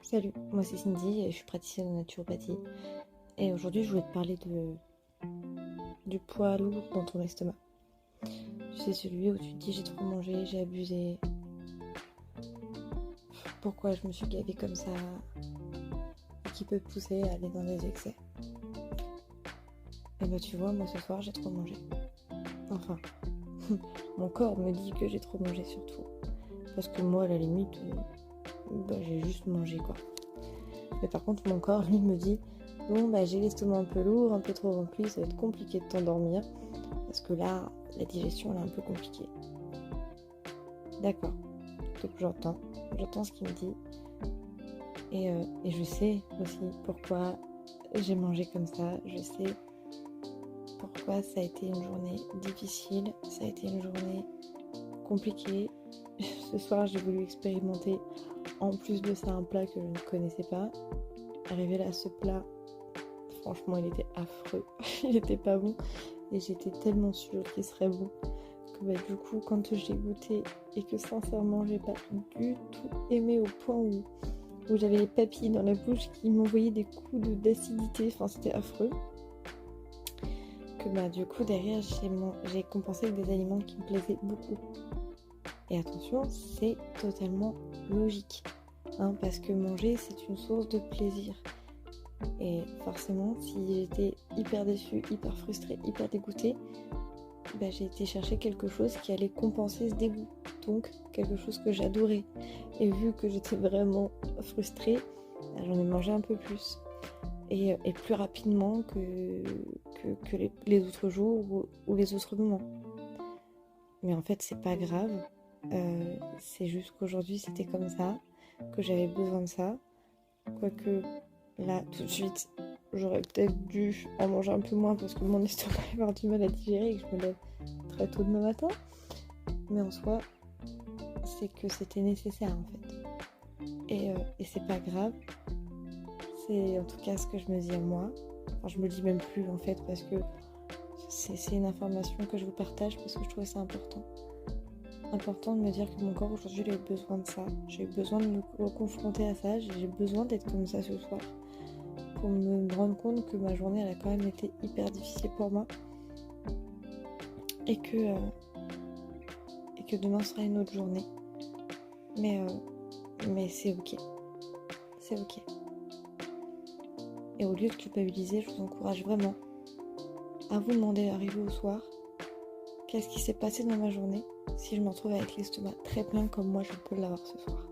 Salut, moi c'est Cindy et je suis praticienne en naturopathie. Et aujourd'hui je voulais te parler du poids lourd dans ton estomac. Tu sais, celui où tu te dis j'ai trop mangé, j'ai abusé. Pourquoi je me suis gavée comme ça? Et qui peut te pousser à aller dans des excès. Et bah tu vois, moi ce soir j'ai trop mangé. Enfin, mon corps me dit que j'ai trop mangé surtout. Parce que moi à la limite, j'ai juste mangé quoi. Mais par contre mon corps lui me dit bon j'ai l'estomac un peu lourd, un peu trop rempli, ça va être compliqué de t'endormir. Parce que là, la digestion elle est un peu compliquée. D'accord, donc j'entends ce qu'il me dit. Et je sais aussi pourquoi j'ai mangé comme ça. Je sais pourquoi ça a été une journée difficile, ça a été une journée compliquée. Ce soir, j'ai voulu expérimenter en plus de ça un plat que je ne connaissais pas. Arrivé là, ce plat, franchement, il était affreux. Il était pas bon. Et j'étais tellement sûre qu'il serait bon que du coup, quand j'ai goûté et que sincèrement, j'ai pas du tout aimé au point où j'avais les papilles dans la bouche qui m'envoyaient des coups d'acidité. Enfin, c'était affreux. Que du coup, derrière, j'ai compensé avec des aliments qui me plaisaient beaucoup. Et attention, c'est totalement logique. Parce que manger, c'est une source de plaisir. Et forcément, si j'étais hyper déçue, hyper frustrée, hyper dégoûtée, j'ai été chercher quelque chose qui allait compenser ce dégoût. Donc, quelque chose que j'adorais. Et vu que j'étais vraiment frustrée, j'en ai mangé un peu plus. Et plus rapidement que les autres jours ou les autres moments. Mais en fait, c'est pas grave. C'est juste qu'aujourd'hui, c'était comme ça, que j'avais besoin de ça. Quoique, là, tout de suite, j'aurais peut-être dû en manger un peu moins parce que mon estomac va avoir du mal à digérer et que je me lève très tôt demain matin. Mais en soi, c'est que c'était nécessaire en fait. Et c'est pas grave. C'est en tout cas ce que je me dis à moi. Enfin, je me le dis même plus en fait parce que c'est une information que je vous partage parce que je trouvais ça important. Important de me dire que mon corps aujourd'hui il a eu besoin de ça. J'ai eu besoin de me confronter à ça. J'ai besoin d'être comme ça ce soir pour me rendre compte que ma journée elle a quand même été hyper difficile pour moi et que demain sera une autre journée. Mais c'est ok. C'est ok. Et au lieu de culpabiliser, je vous encourage vraiment à vous demander d'arriver au soir qu'est-ce qui s'est passé dans ma journée si je me retrouve avec l'estomac très plein comme moi je peux l'avoir ce soir.